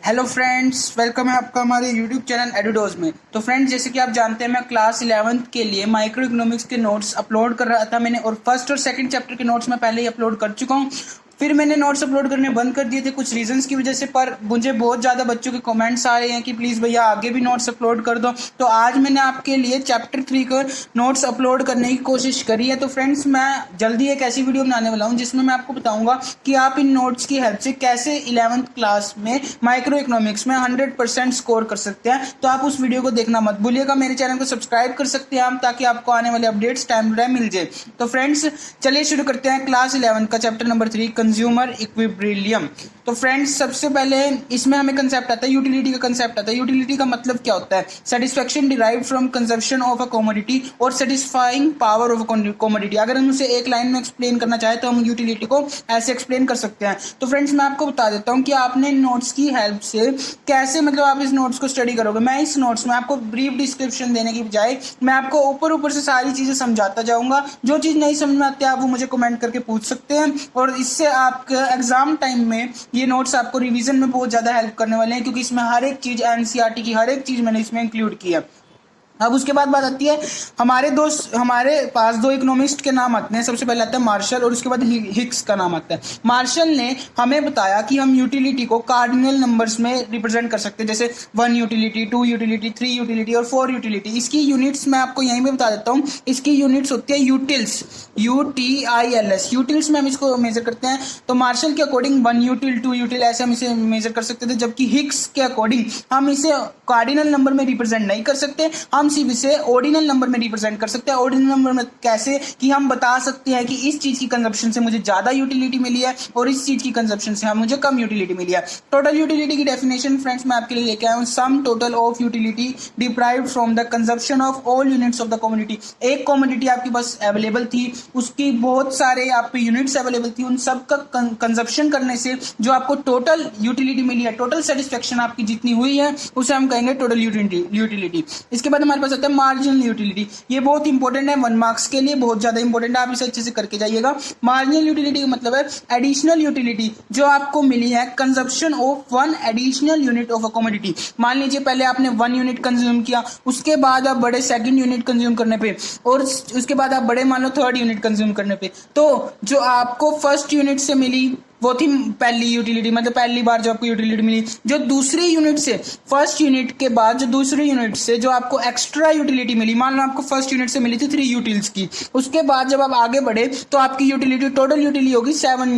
Hello friends, welcome है आपका हमारे यूट्यूब चैनल एडुडोज में। तो फ्रेंड्स, जैसे कि आप जानते हैं, मैं क्लास 11th के लिए माइक्रो इकोनॉमिक्स के नोट्स अपलोड कर रहा था मैंने, और फर्स्ट और सेकंड चैप्टर के नोट्स मैं पहले ही अपलोड कर चुका हूं। फिर मैंने नोट्स अपलोड करने बंद कर दिए थे कुछ रीजंस की वजह से, पर मुझे बहुत ज़्यादा बच्चों के कमेंट्स आ रहे हैं कि प्लीज़ भैया आगे भी नोट्स अपलोड कर दो। तो आज मैंने आपके लिए चैप्टर 3 का नोट्स अपलोड करने की कोशिश करी है। तो फ्रेंड्स, मैं जल्दी एक ऐसी वीडियो बनाने वाला हूँ जिसमें मैं आपको बताऊंगा कि आप इन नोट्स की हेल्प से कैसे 11th क्लास में माइक्रो इकोनॉमिक्स में 100% स्कोर कर सकते हैं। तो आप उस वीडियो को देखना मत भूलिएगा। मेरे चैनल को सब्सक्राइब कर सकते हैं आप, ताकि आपको आने वाले अपडेट्स टाइम टू टाइम मिल जाए। तो फ्रेंड्स, चलिए शुरू करते हैं क्लास 11 का चैप्टर नंबर 3, कंज्यूमर इक्विलिब्रियम। तो फ्रेंड्स, सबसे पहले इसमें हमें कंसेप्ट आता है यूटिलिटी का। कंसेप्ट आता है यूटिलिटी का मतलब क्या होता है? Satisfaction derived from consumption of a commodity और satisfying power of a commodity. अगर हम उसे एक लाइन में एक्सप्लेन करना चाहे तो हम यूटिलिटी को ऐसे एक्सप्लेन कर सकते हैं। तो फ्रेंड्स, मैं आपको बता देता हूं कि आपने नोट्स की हेल्प से कैसे, मतलब आप इस नोट्स को स्टडी करोगे। मैं इस नोट्स में आपको ब्रीफ डिस्क्रिप्शन देने की बजाय मैं आपको ऊपर ऊपर से सारी चीजें समझाता जाऊंगा। जो चीज नहीं समझ में आती है आप वो मुझे कमेंट करके पूछ सकते हैं, और इससे आपके एग्जाम टाइम में ये नोट्स आपको रिवीजन में बहुत ज्यादा हेल्प करने वाले हैं, क्योंकि इसमें हर एक चीज एनसीईआरटी की हर एक चीज मैंने इसमें इंक्लूड की है। अब उसके बाद बात आती है, हमारे पास दो इकोनॉमिस्ट के नाम आते हैं। सबसे पहले आता है मार्शल, और उसके बाद हिक्स का नाम आता है। मार्शल ने हमें बताया कि हम यूटिलिटी को कार्डिनल नंबर्स में रिप्रेजेंट कर सकते हैं, जैसे 1 यूटिलिटी, 2 यूटिलिटी, 3 यूटिलिटी और 4 यूटिलिटी। इसकी यूनिट्स मैं आपको यहीं पे बता देता हूँ। इसकी यूनिट्स होती है यूटिल्स, UTILS। यूटिल्स में हम इसको मेजर करते हैं। तो मार्शल के अकॉर्डिंग 1 यूटिल, 2 यूटिल ऐसे हम इसे मेजर कर सकते थे, जबकि हिक्स के अकॉर्डिंग हम इसे कार्डिनल नंबर में रिप्रेजेंट नहीं कर सकते, हम सिर्फ इसे ऑर्डिनल नंबर में रिप्रेजेंट कर सकते हैं। ऑर्डिनल नंबर में कैसे? कि हम बता सकते हैं कि इस चीज की कंजप्शन से मुझे ज्यादा यूटिलिटी मिली है और इस चीज की कंजप्शन से मुझे कम यूटिलिटी मिली है। टोटल यूटिलिटी की डेफिनेशन फ्रेंड्स मैं आपके लिए लेके आया हूं। Sum total of utility deprived from the consumption of all units of the community. एक कम्युनिटी आपके पास अवेलेबल थी, उसकी बहुत सारे आप पे यूनिट्स अवेलेबल थी, उन सब का कंजप्शन करने से जो आपको टोटल यूटिलिटी मिली है, टोटल सेटिस्फेक्शन आपकी जितनी हुई है, उसे हम कहेंगे टोटल यूटिलिटी। इसके बाद हमारे पास आता है मार्जिनल यूटिलिटी। ये बहुत इंपॉर्टेंट है, 1 मार्क्स के लिए बहुत ज्यादा इंपॉर्टेंट है, आप इसे अच्छे से करके जाइएगा। मार्जिनल यूटिलिटी का मतलब है एडिशनल यूटिलिटी जो आपको मिली है consumption of 1 additional unit of a commodity. मान लीजिए पहले आपने 1 यूनिट कंज्यूम किया, उसके बाद आप बड़े सेकंड यूनिट कंज्यूम करने पे, और उसके बाद आप बड़े मान लो 3rd यूनिट कंज्यूम करने पे, तो जो आपको फर्स्ट यूनिट से मिली वो थी पहली यूटिलिटी, मतलब पहली बार जो आपको यूटिलिटी मिली। जो दूसरी यूनिट से, फर्स्ट यूनिट के बाद जो दूसरी यूनिट से जो आपको एक्स्ट्रा यूटिलिटी मिली, मान लो आपको फर्स्ट यूनिट से मिली थी 3 यूटिल्स की, उसके बाद जब आप आगे बढ़े तो आपकी यूटिलिटी, टोटल यूटिलिटी होगी 7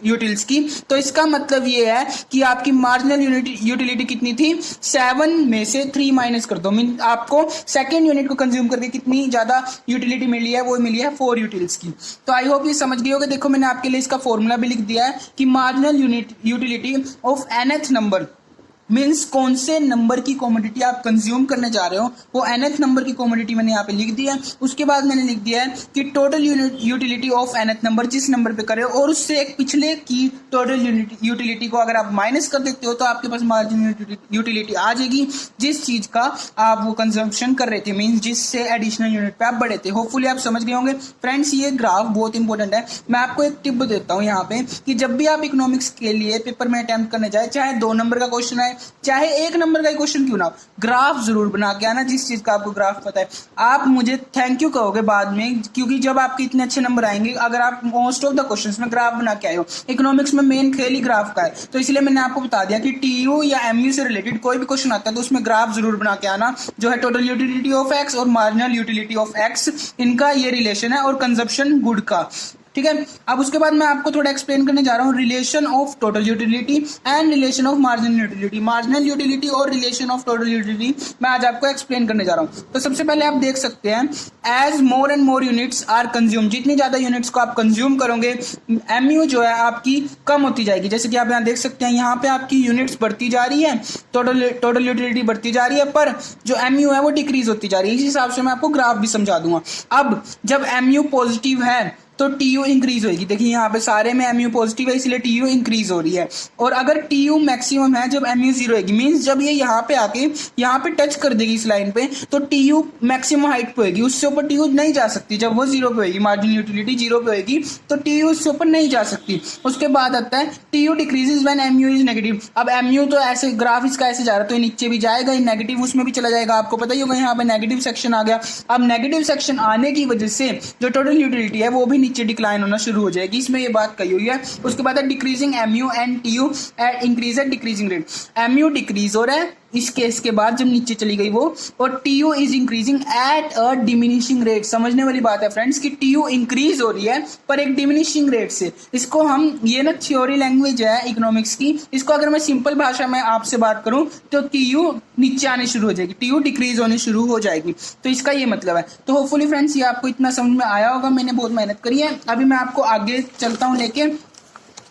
यूटिल्स की। तो इसका मतलब ये है कि आपकी मार्जिनल यूटिलिटी कितनी थी? 7 में से 3 माइनस कर दो, मीन आपको सेकेंड यूनिट को कंज्यूम करके कितनी ज्यादा यूटिलिटी मिली है? वो मिली है 4 यूटिल्स की। तो आई होप ये समझ गए होगे। देखो, मैंने आपके लिए इसका फॉर्मूला भी लिख दिया है कि marginal utility of nth number means कौन से नंबर की कमोडिटी आप कंज्यूम करने जा रहे हो, वो nth नंबर की कमोडिटी मैंने यहाँ पे लिख दिया है। उसके बाद मैंने लिख दिया है कि total utility of nth number जिस नंबर पे करे, और उससे एक पिछले की टोटल यूटिलिटी को अगर आप माइनस कर देते हो तो आपके पास मार्जिनल यूटिलिटी आ जाएगी जिस चीज का आप वो कंजम्पशन कर रहे थे, मीन्स जिससे एडिशनल यूनिट पे आप बढ़े थे। होपफुली आप समझ गए होंगे। फ्रेंड्स, ये ग्राफ बहुत इंपॉर्टेंट है। मैं आपको एक टिप देता हूँ यहाँ पे कि जब भी आप इकोनॉमिक्स के लिए पेपर में अटेम्प्ट करने जाए, चाहे 2 नंबर का क्वेश्चन है चाहे 1 नंबर का क्वेश्चन क्यों ना हो, ग्राफ जरूर बना के आना। जिस चीज का आपको ग्राफ पता है आप मुझे थैंक यू कहोगे बाद में, क्योंकि जब आपके इतने अच्छे नंबर आएंगे अगर आप मोस्ट ऑफ द क्वेश्चंस में ग्राफ बना के आए हो। इकोनॉमिक्स में मेन खेल ही ग्राफ का है, तो इसलिए मैंने आपको बता दिया कि टीयू या एमयू से रिलेटेड कोई भी क्वेश्चन आता है तो उसमें ग्राफ जरूर बना के आना, जो है टोटल यूटिलिटी ऑफ एक्स और मार्जिनल यूटिलिटी ऑफ एक्स, इनका ये रिलेशन है, और कंजप्शन गुड का। ठीक है। अब उसके बाद मैं आपको थोड़ा एक्सप्लेन करने जा रहा हूँ relation of total utility and relation of marginal utility. Marginal utility और रिलेशन ऑफ टोटल यूटिलिटी मैं आज आपको एक्सप्लेन करने जा रहा हूँ। तो सबसे पहले आप देख सकते हैं, as more and more units are consume, जितनी ज्यादा यूनिट्स को आप कंज्यूम करोगे एमयू जो है आपकी कम होती जाएगी। जैसे कि आप यहाँ देख सकते हैं, यहाँ पे आपकी यूनिट्स बढ़ती जा रही है, टोटल यूटिलिटी बढ़ती जा रही है, पर जो एमयू है वो डिक्रीज होती जा रही है। इस हिसाब से मैं आपको ग्राफ भी समझा दूंगा। अब जब एमयू पॉजिटिव है तो टी यू इंक्रीज होगी। देखिए यहाँ पे सारे में एम यू पॉजिटिव है इसलिए टी यू इंक्रीज हो रही है। और अगर टी यू मैक्सिमम है जब एम यू जीरो होगी, मीन्स जब ये यहाँ पे आके यहाँ पे टच कर देगी इस लाइन पे, तो टी यू मैक्सिमम हाइट पे होगी, उससे ऊपर टी यू नहीं जा सकती। जब वो जीरो पे होगी, मार्जिनल यूटिलिटी जीरो पे होगी, तो टी यू उससे ऊपर नहीं जा सकती। उसके बाद आता है T U decreases when M U is negative. अब एम यू तो ऐसे ग्राफ इसका ऐसे जा रहा है तो ये नीचे भी जाएगा, ये नेगेटिव उसमें भी चला जाएगा। आपको पता ही होगा यहाँ पे नेगेटिव सेक्शन आ गया। अब नेगेटिव सेक्शन आने की वजह से जो टोटल यूटिलिटी है वो भी नीचे डिक्लाइन होना शुरू हो जाएगी। इसमें ये बात कही हुई है। उसके बाद है decreasing M U and T U at increase at decreasing rate. M U decrease हो रहा है इस केस के बाद जब नीचे चली गई वो, और T U is increasing at a diminishing rate. समझने वाली बात है फ्रेंड्स कि टी यू इंक्रीज हो रही है पर एक डिमिनिशिंग रेट से। इसको हम ये ना थ्योरी लैंग्वेज है इकोनॉमिक्स की, इसको अगर मैं सिंपल भाषा में आपसे बात करूं तो टी यू नीचे आने शुरू हो जाएगी, टी यू डिक्रीज होने शुरू हो जाएगी। तो इसका ये मतलब है। तो होपफुली फ्रेंड्स ये आपको इतना समझ में आया होगा। मैंने बहुत मेहनत करी है। अभी मैं आपको आगे चलता हूँ लेके।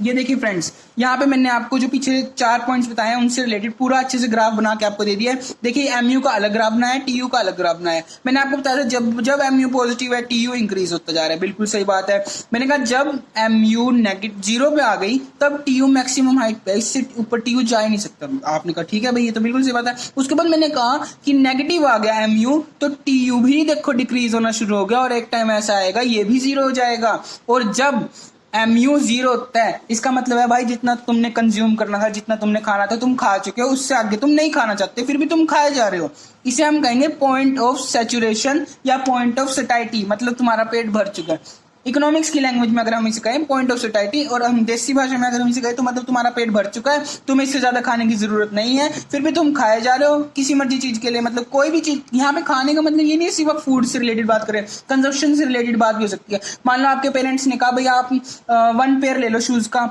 ये देखिए फ्रेंड्स, यहाँ पे मैंने आपको जो पीछे 4 पॉइंट्स बताए हैं उनसे रिलेटेड पूरा अच्छे से ग्राफ बना के आपको दे दिया है। देखिए एमयू का अलग ग्राफ बनाया है, टीयू का अलग ग्राफ बनाया है। मैंने आपको बताया था जब जब एमयू पॉजिटिव है टीयू इंक्रीज होता जा रहा है, बिल्कुल सही बात है। मैंने कहा जब एमयू नेगेटिव जीरो पे आ गई तब टीयू मैक्सिमम हाइट पे, इससे ऊपर टीयू जा ही नहीं सकता। आपने कहा ठीक है भाई ये तो बिल्कुल सही बात है। उसके बाद मैंने कहा कि नेगेटिव आ गया एमयू तो टीयू भी देखो डिक्रीज होना शुरू हो गया, और एक टाइम ऐसा आएगा ये भी जीरो हो जाएगा। और जब एम यू जीरो होता है इसका मतलब है भाई जितना तुमने कंज्यूम करना था, जितना तुमने खाना था तुम खा चुके हो, उससे आगे तुम नहीं खाना चाहते फिर भी तुम खाए जा रहे हो। इसे हम कहेंगे पॉइंट ऑफ सैचुरेशन या पॉइंट ऑफ सैटिस्फैक्शन, मतलब तुम्हारा पेट भर चुका है। इकोनॉमिक्स की लैंग्वेज में अगर हम इसे कहें पॉइंट ऑफ सैटिस्फैक्शन, और हम देसी भाषा में अगर हम इसे कहें तो मतलब तुम्हारा पेट भर चुका है, तुम्हें इससे ज्यादा खाने की जरूरत नहीं है, फिर भी तुम खाए जा रहे हो किसी मर्जी चीज के लिए। मतलब कोई भी चीज यहाँ पे खाने का मतलब ये नहीं सिर्फ आप फूड से रिलेटेड बात करें, कंजप्शन से रिलेटेड बात भी हो सकती है। मान लो आपके पेरेंट्स ने कहा भाई आप 1 पेयर ले लो शूज का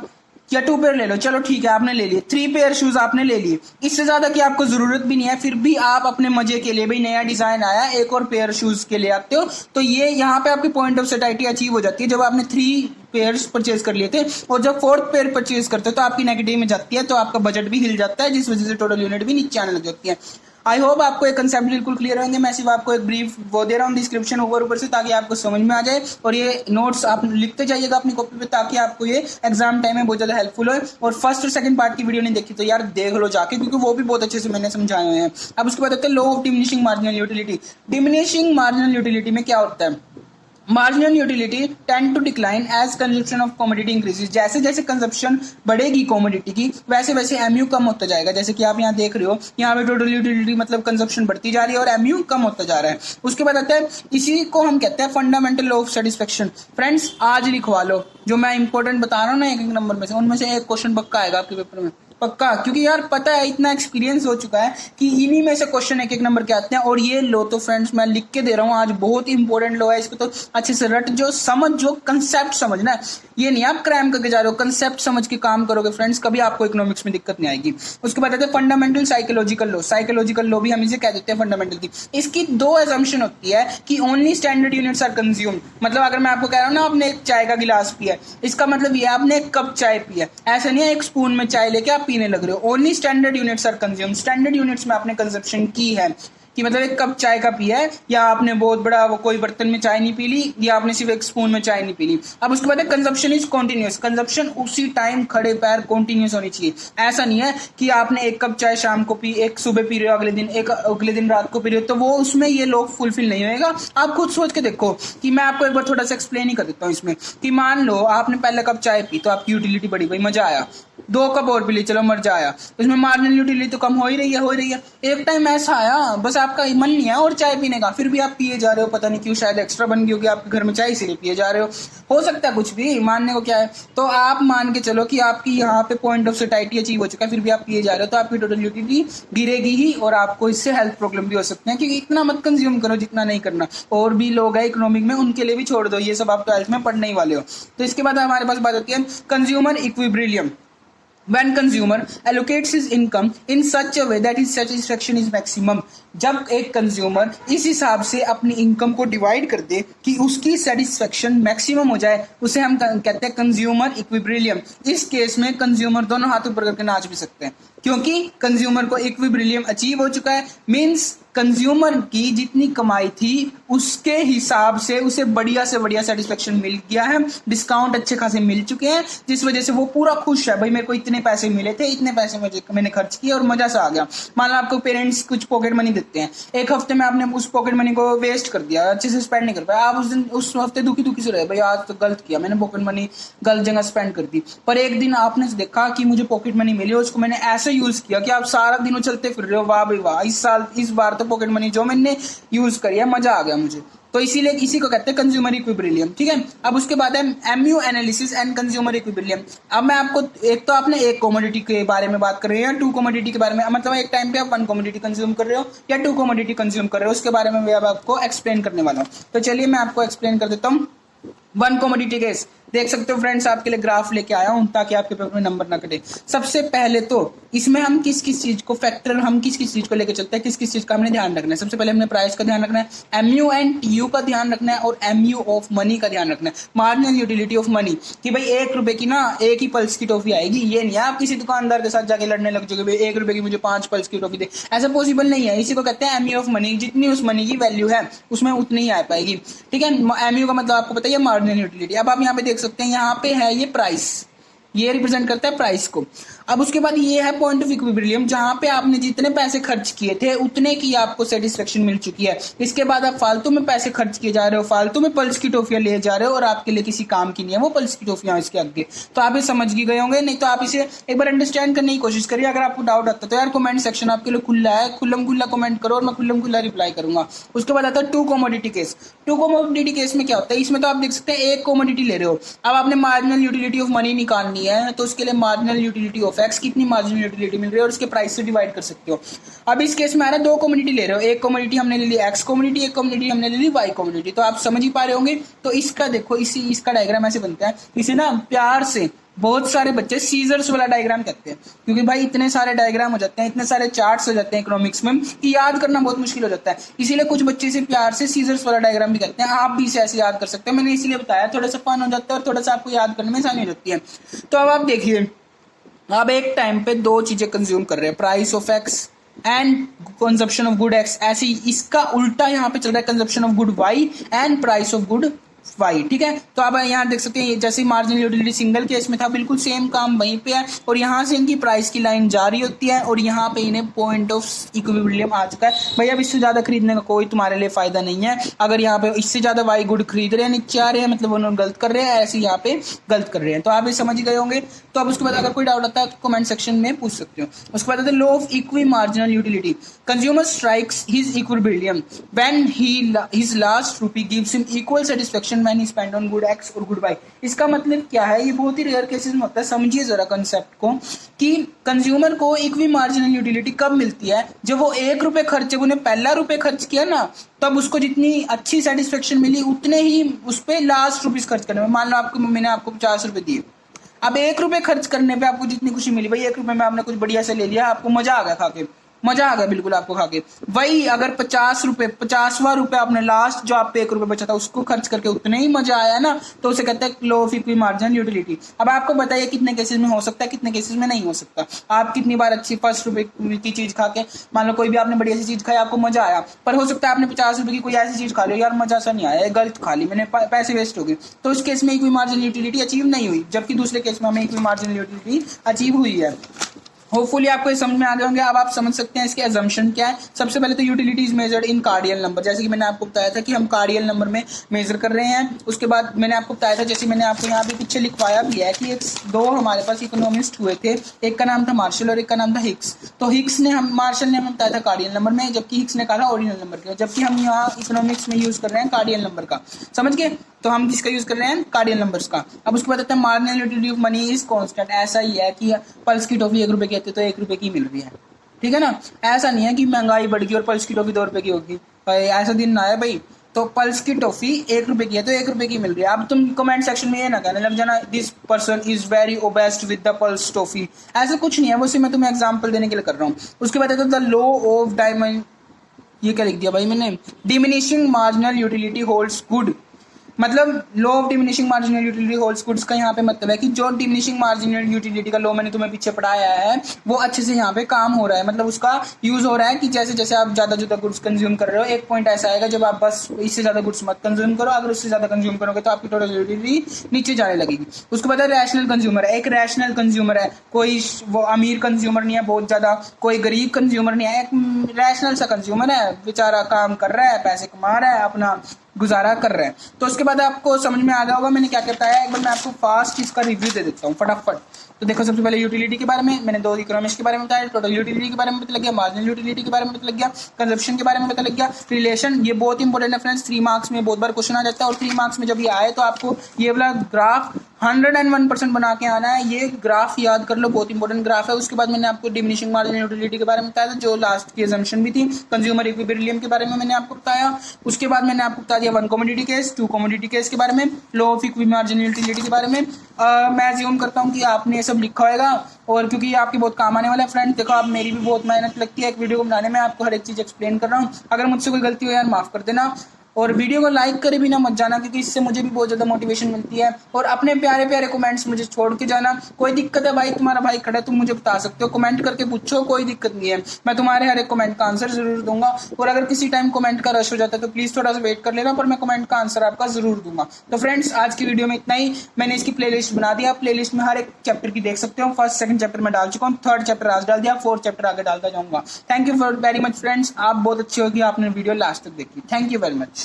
या 2 पेयर ले लो, चलो ठीक है आपने ले लिए, 3 पेयर शूज आपने ले लिए, इससे ज्यादा की आपको जरूरत भी नहीं है, फिर भी आप अपने मजे के लिए भाई नया डिजाइन आया एक और पेयर शूज के लिए आते हो। तो ये यहाँ पे आपकी पॉइंट ऑफ सैटिस्फैक्शन अचीव हो जाती है जब आपने 3 पेयर्स परचेज कर लिए थे, और जब 4th पेयर परचेज करते हो तो आपकी नेगेटिव में जाती है, तो आपका बजट भी हिल जाता है जिस वजह से टोटल यूनिट भी नीचे आने लग जाती है। आई होप आपको एक कंसेप्ट बिल्कुल क्लियर होंगे। मैं सिर्फ आपको एक ब्रीफ वो दे रहा हूँ डिस्क्रिप्शन ऊपर से, ताकि आपको समझ में आ जाए, और ये नोट्स आप लिखते जाइएगा अपनी कॉपी पे ताकि आपको ये एग्जाम टाइम में बहुत ज्यादा हेल्पफुल हो। और फर्स्ट और सेकंड पार्ट की वीडियो नहीं देखी तो यार देख लो जाके, क्योंकि वो भी बहुत अच्छे से मैंने समझाए हुए हैं। अब उसके बाद आते हैं law of diminishing marginal utility. Diminishing marginal utility में क्या होता है? Marginal utility tend to decline as consumption of commodity increases. जैसे जैसे कंजप्शन बढ़ेगी कमोडिटी की वैसे वैसे एमयू कम होता जाएगा। जैसे कि आप यहाँ देख रहे हो, यहाँ पे टोटल यूटिलिटी मतलब कंजप्शन बढ़ती जा रही है और एमयू कम होता जा रहा है। उसके बाद आता है, इसी को हम कहते हैं fundamental law of satisfaction. Friends आज लिखवा लो, जो मैं इंपॉर्टेंट बता रहा हूँ ना एक एक नंबर में से, उनमें से एक क्वेश्चन पक्का आएगा आपके पेपर में, पक्का। क्योंकि यार पता है इतना एक्सपीरियंस हो चुका है कि इन्हीं में से क्वेश्चन एक एक नंबर के आते हैं। और ये लो तो फ्रेंड्स मैं लिख के दे रहा हूँ आज, बहुत इंपॉर्टेंट लो है, इसको तो अच्छे से रट जो समझ, जो कंसेप्ट समझना है। ये नहीं आप क्रैम करके जा रहे हो, कंसेप्ट समझ के काम करोगे फ्रेंड्स, कभी आपको इकोनॉमिक्स में दिक्कत नहीं आएगी। उसके बाद आते हैं फंडामेंटल साइकोलॉजिकल लो। साइकोलॉजिकल लो भी हम इसे कह देते हैं फंडामेंटल की। इसकी 2 असम्पशन होती है कि only standard units are consumed. मतलब अगर मैं आपको कह रहा हूँ ना आपने एक चाय का गिलास पिया, इसका मतलब ये आपने एक कप चाय पिया, ऐसा नहीं है एक स्पून में चाय लेके आप पीने लग रहे हो। Only standard units are consume. Standard units में आपने कंजप्शन की है कि मतलब एक कप चाय का पिया है, या आपने बहुत बड़ा वो कोई बर्तन में चाय नहीं पी ली, या आपने सिर्फ एक स्पून में चाय नहीं पी ली। अब उसके बाद कंजप्शन इज कॉन्टिन्यूस। कंजप्शन उसी टाइम खड़े पैर कॉन्टिन्यूस होनी चाहिए। ऐसा नहीं है कि आपने एक कप चाय शाम को पी, एक सुबह पी रहे हो, अगले दिन एक अगले दिन रात को पी रहे हो, तो वो उसमें ये लोग फुलफिल नहीं होएगा। आप खुद सोच के देखो कि मैं आपको एक बार थोड़ा सा एक्सप्लेन ही कर देता हूँ इसमें, कि मान लो आपने पहला कप चाय पी तो आपकी यूटिलिटी बढ़ी, भाई मजा आया, 2 कप और पी ली, चलो मजा आया, उसमें मार्जिनल यूटिलिटी तो कम हो ही रही है। एक टाइम ऐसा आया बस आपका मन नहीं है और चाय पीने का, फिर भी आप पिए जा रहे हो, पता नहीं क्यों, शायद एक्स्ट्रा बन गई होगी आपके घर में चाय इसीलिए पिए जा रहे हो सकता है कुछ भी, मानने को क्या है। तो आप मान के चलो कि आपकी यहाँ पे पॉइंट ऑफ सैटिस्फैक्शन अचीव हो चुका है, फिर भी आप पिए जा रहे हो, तो आपकी टोटल यूटिलिटी गिरेगी ही, और आपको इससे हेल्थ प्रॉब्लम भी हो सकते हैं, क्योंकि इतना मत कंज्यूम करो जितना नहीं करना। और भी लोग हैं इकोनॉमिक में, उनके लिए भी छोड़ दो, ये सब आप 12th में पढ़ने ही वाले हो। तो इसके बाद हमारे पास बात होती है consumer इक्विब्रिलियम। When consumer allocates his income in such a way that his satisfaction is maximum, जब एक कंज्यूमर इस हिसाब से अपनी इनकम को डिवाइड कर दे कि उसकी सेटिस्फेक्शन मैक्सिमम हो जाए, उसे हम कहते हैं कंज्यूमर इक्विब्रिलियम। इस केस में कंज्यूमर दोनों हाथ ऊपर करके नाच भी सकते हैं, क्योंकि कंज्यूमर को इक्विब्रिलियम अचीव हो चुका है। मींस कंज्यूमर की जितनी कमाई थी उसके हिसाब से उसे बढ़िया से बढ़िया सेटिस्फेक्शन मिल गया है, डिस्काउंट अच्छे खासे मिल चुके हैं, जिस वजह से वो पूरा खुश है। भाई मेरे को इतने पैसे मिले थे, इतने पैसे मैंने खर्च किए और मजा सा आ गया। मान लो आपको पेरेंट्स कुछ पॉकेट मनी देते हैं, एक हफ्ते में आपने उस पॉकेट मनी को वेस्ट कर दिया, अच्छे से स्पेंड नहीं कर पाया, आप उस हफ्ते दुखी दुखी से रहे, भाई आज तो गलत किया, मैंने पॉकेट मनी गलत जगह स्पेंड कर दी। पर एक दिन आपने देखा कि मुझे पॉकेट मनी मिली, उसको मैंने ऐसे यूज किया कि आप सारा दिन चलते फिर रहे हो, वाह भाई वाह, इस बार तो पॉकेट मनी जो मैंने यूज करी है मजा आ गया मुझे। तो इसीलिए इसी को कहते हैं कंज्यूमर इक्विलिब्रियम। ठीक है, अब उसके बाद है MU analysis and consumer equilibrium. अब मैं आपको एक तो आपने एक कमोडिटी के बारे में बात कर रहे हैं या टू कमोडिटी के बारे में, मतलब एक टाइम पे आप वन कमोडिटी कंज्यूम कर रहे हो या टू कमोडिटी कंज्यूम कर रहे हो, उसके बारे में मैं अब आपको एक्सप्लेन करने वाला हूँ। तो चलिए मैं आपको एक्सप्लेन कर देता हूँ। वन कमोडिटी केस देख सकते हो फ्रेंड्स, आपके लिए ग्राफ लेके आया हूं ताकि आपके पेपर में नंबर ना कटे। सबसे पहले तो इसमें हम किस किस चीज को फैक्टर, हम किस किस चीज को लेके चलते हैं, किस किस चीज का हमने ध्यान रखना है। सबसे पहले हमने प्राइस का ध्यान रखना है, एमयू एंड टीयू का ध्यान रखना है और एमयू ऑफ मनी का ध्यान रखना है, मार्जिनल यूटिलिटी ऑफ मनी। कि भाई 1 रुपए की ना एक ही पल्स की टॉफी आएगी, ये नहीं है आप किसी दुकानदार के साथ जाके लड़ने लग जाओगे, 1 रुपए की मुझे 5 पल्स की टॉफी दे, ऐसा पॉसिबल नहीं है। इसी को कहते हैं एमयू ऑफ मनी, जितनी उस मनी की वैल्यू है उसमें उतनी ही आ पाएगी। ठीक है, एमयू का मतलब आपको पता है मार्जिनल यूटिलिटी। अब आप यहाँ पे देख सकते हैं, यहाँ पे है ये प्राइस, ये रिप्रेजेंट करता है प्राइस को। अब उसके बाद ये है पॉइंट ऑफ इक्विलिब्रियम, जहां पे आपने जितने पैसे खर्च किए थे उतने की आपको सेटिस्फेक्शन मिल चुकी है। इसके बाद आप फालतू में पैसे खर्च किए जा रहे हो, फालतू में पल्स की टॉफियां ले जा रहे हो और आपके लिए किसी काम की नहीं है वो पल्स की टॉफियां इसके आगे। तो आप ये समझ गए होंगे, नहीं तो आप इसे एक बार अंडरस्टैंड करने की कोशिश करिए। अगर आपको डाउट आता है तो यार कमेंट सेक्शन आपके लिए खुला है, खुल्लम खुल्ला कमेंट करो और मैं खुल्लम खुल्ला रिप्लाई करूंगा। उसके बाद आता है two commodity case. Two commodity case में क्या होता है, इसमें तो आप देख सकते हैं एक कमोडिटी ले रहे हो, अब आपने मार्जिनल यूटिलिटी ऑफ मनी निकालनी है, तो उसके लिए मार्जिनल यूटिलिटी ऑफ एक्स, कितनी मार्जिनल यूटिलिटी मिल रही है और उसके प्राइस से डिवाइड कर सकते हो। अब इस केस में आ रहा है 2 कमोडिटी ले रहे हो, एक कमोडिटी हमने ले ली एक्स कमोडिटी, एक कमोडिटी हमने ले ली वाई कमोडिटी। तो आप समझ ही पा रहे होंगे। तो इसका देखो, इसका डायग्राम ऐसे बनता है, इसे ना प्यार से बहुत सारे बच्चे सीजर्स वाला डायग्राम कहते हैं, क्योंकि भाई इतने सारे डायग्राम हो जाते हैं, इतने सारे चार्ट्स हो जाते हैं इकोनॉमिक्स में कि याद करना बहुत मुश्किल हो जाता है। इसीलिए कुछ बच्चे से प्यार से सीजर्स वाला डायग्राम भी कहते हैं। आप भी इसे ऐसे याद कर सकते हैं, मैंने इसीलिए बताया, थोड़ा सा फन हो जाता है और थोड़ा सा आपको याद करने में आसानी हो जाती है। तो अब आप देखिए, अब एक टाइम पे 2 चीजें कंज्यूम कर रहे हैं, price of X and consumption of good X. ऐसे ही इसका उल्टा यहाँ पे चल रहा है, consumption of good Y and price of good Y. ठीक है, तो आप यहाँ देख सकते हैं, जैसे मार्जिनल यूटिलिटी सिंगल केस में था बिल्कुल सेम काम वहीं पे है, और यहाँ से इनकी प्राइस की लाइन जारी होती है और यहाँ पे इन्हें पॉइंट ऑफ इक्विलिब्रियम आ चुका है। भाई अब इससे ज्यादा खरीदने का कोई तुम्हारे लिए फायदा नहीं है। अगर यहाँ पे इससे ज्यादा वाई गुड खरीद रहे हैं, नीचे आ रहे हैं, मतलब उन्होंने गलत कर रहे हैं, ऐसे यहाँ पे गलत कर रहे हैं। तो आप ये समझ गए होंगे। तो अब उसके बाद अगर कोई डाउट आता है तो कमेंट सेक्शन में पूछ सकते हो। उसके बाद आता है law of equi marginal utility. Consumer strikes his equilibrium when his last rupee gives him equal satisfaction when he spend on good X और गुड वाई। इसका मतलब क्या है, ये बहुत ही रेयर केसेस में होता है। समझिए जरा कंसेप्ट को कि कंज्यूमर को इक्वी मार्जिनल यूटिलिटी कब मिलती है, जब वो 1 रुपए खर्च, जब उन्हें पहला रुपए खर्च किया ना, तब उसको जितनी अच्छी सेटिस्फेक्शन मिली उतने ही उस पर लास्ट रुपीज खर्च करने में। मान लो आपकी मम्मी ने आपको 50 रुपए दिए, अब 1 रुपए खर्च करने पे आपको जितनी खुशी मिली, भाई 1 रुपए में आपने कुछ बढ़िया से ले लिया, आपको मजा आ गया खा के, मजा आ गया बिल्कुल आपको खा के। वही अगर 50 रुपए, 50वां रुपए आपने लास्ट जो आप पे 1 रुपए बचा था उसको खर्च करके उतने ही मजा आया ना, तो उसे कहते हैं law of equi marginal utility. अब आपको बताइए कितने केसेस में हो सकता है, कितने केसेस में नहीं हो सकता। आप कितनी बार अच्छी 1 रुपए की चीज खा के, मान लो कोई भी आपने बढ़िया सी चीज खाई, आपको मजा आया, पर हो सकता है आपने 50 रुपए की कोई ऐसी चीज खा ली, यार मजा सा नहीं आया, गलत खा ली मैंने, पैसे वेस्ट हो गए, तो उस केस में इक्वी मार्जिनल यूटिलिटी अचीव नहीं हुई। जबकि दूसरे केस में हमें इक्वी मार्जिनल यूटिलिटी अचीव हुई है। होपफुली आपको ये समझ में आ जाएंगे। अब आप समझ सकते हैं इसके अजम्पशन क्या है। सबसे पहले तो utility is measured in cardinal number, जैसे कि मैंने आपको बताया था कि हम कार्डियल नंबर में मेजर कर रहे हैं। उसके बाद मैंने आपको बताया था, जैसे मैंने आपको यहाँ पे पीछे लिखवाया भी है कि 2 हमारे पास इकोनॉमिस्ट हुए थे, एक का नाम था मार्शल और एक का नाम था हिक्स। तो हिक्स ने मार्शल ने हमें बताया था कार्डियल नंबर में, जबकि हिक्स ने कहा था ऑर्डिनल नंबर का, जबकि हम यहाँ इकोनॉमिक्स में यूज कर रहे हैं कार्डियल नंबर का। समझ गए, तो हम किसका यूज कर रहे हैं, कार्डियल नंबर्स का। अब उसके बाद आता है marginal utility of money is constant. ऐसा ही है कि पल्स की टॉफी 1 रुपए की आती है तो 1 रुपए की मिल रही है, ठीक है ना। ऐसा नहीं है कि महंगाई बढ़ गई और पल्स की टॉफी 2 रुपए की होगी, ऐसा दिन ना है भाई। तो पल्स की टॉफी 1 रुपए की है तो 1 रुपए की मिल रही है। अब तुम कमेंट सेक्शन में ये ना कहने लग जाना this person is very obsessed with the Pulse toffee, ऐसा कुछ नहीं है, वो सिर्फ मैं तुम्हें एग्जांपल देने के लिए कर रहा हूँ। उसके बाद आता है द लॉ ऑफ डायमंड, ये क्या लिख दिया भाई मैंने, diminishing marginal utility holds good मतलब law of diminishing marginal utility holds goods का यहाँ पे मतलब है कि जो डिमिनिशिंग मार्जिनल यूटिलिटी का लॉ मैंने तुम्हें पीछे पढ़ाया है वो अच्छे से यहाँ पे काम हो रहा है, मतलब उसका यूज हो रहा है कि जैसे जैसे आप ज्यादा ज्यादा गुड्स कंज्यूम कर रहे हो एक पॉइंट ऐसा आएगा जब आप बस इससे ज्यादा गुड्स मत कंज्यूम करो, अगर उससे ज्यादा कंज्यूम करोगे तो आपकी टोटल यूटिलिटी नीचे जाने लगेगी। उसके बाद रैशनल कंज्यूमर है, एक रैशनल कंज्यूमर है, कोई वो अमीर कंज्यूमर नहीं है बहुत ज्यादा, कोई गरीब कंज्यूमर नहीं है, एक रैशनल सा कंज्यूमर है, बेचारा काम कर रहा है, पैसे कमा रहा है, अपना गुजारा कर रहे हैं। तो उसके बाद आपको समझ में आ गया होगा मैंने क्या क्या बताया, एक बार मैं आपको फास्ट इसका रिव्यू दे देता हूँ फटाफट। तो देखो सबसे पहले यूटिलिटी के बारे में मैंने दो इकोनॉमिक्स के बारे में बताया, टोटल यूटिलिटी के बारे में पता लग गया, मार्जिनल यूटिलिटी के बारे में पता लग गया, कंजप्शन के बारे में पता लग गया, रिलेशन ये बहुत इंपॉर्टेंट है फ्रेंड्स, 3 मार्क्स में बहुत बार क्वेश्चन आ जाता है और 3 मार्क्स में जब ये आए तो आपको ये वाला ग्राफ 101% बना के आना है, ये ग्राफ याद कर लो, बहुत इंपॉर्टेंट ग्राफ है। उसके बाद मैंने आपको डिमिनिशिंग मार्जिनल यूटिलिटी के बारे में बताया था जो लास्ट की अजम्पशन भी थी, कंज्यूमर इक्विलिब्रियम के बारे में मैंने आपको बताया। उसके बाद मैंने आपको बता दिया 1 कमोडिटी केस, 2 कमोडिटी केस के बारे में, लॉ ऑफ मार्जिनल यूटिलिटी के बारे में। मैं अज्यूम करता हूँ कि आपने ये सब लिखा होगा और क्योंकि ये आपके बहुत काम आने वाला है फ्रेंड। देखो आप मेरी भी बहुत मेहनत लगती है एक वीडियो को बनाने में, आपको हर एक चीज़ एक्सप्लेन कर रहा हूँ, अगर मुझसे कोई गलती हो यार माफ़ कर देना और वीडियो को लाइक करे भी ना मत जाना क्योंकि इससे मुझे भी बहुत ज़्यादा मोटिवेशन मिलती है और अपने प्यारे प्यारे कमेंट्स मुझे छोड़ के जाना। कोई दिक्कत है भाई तुम्हारा भाई खड़ा है तुम मुझे बता सकते हो, कमेंट करके पूछो, कोई दिक्कत नहीं है, मैं तुम्हारे हर एक कमेंट का आंसर जरूर दूंगा। और अगर किसी टाइम कमेंट का रश हो जाता है तो प्लीज़ थोड़ा सा वेट कर लेना, पर मैं कमेंट का आंसर आपका जरूर दूंगा। तो फ्रेंड्स आज की वीडियो में इतना ही, मैंने इसकी प्लेलिस्ट बना दिया, प्लेलिस्ट में हर एक चैप्टर की देख सकते हो, फर्स्ट सेकंड चैप्टर में डाल चुका हूँ, थर्ड चैप्टर आज डाल दिया, फोर्थ चैप्टर आगे डालता जाऊंगा। Thank you very much friends, आप बहुत अच्छी होगी, आपने वीडियो लास्ट तक देखी, थैंक यू वेरी मच।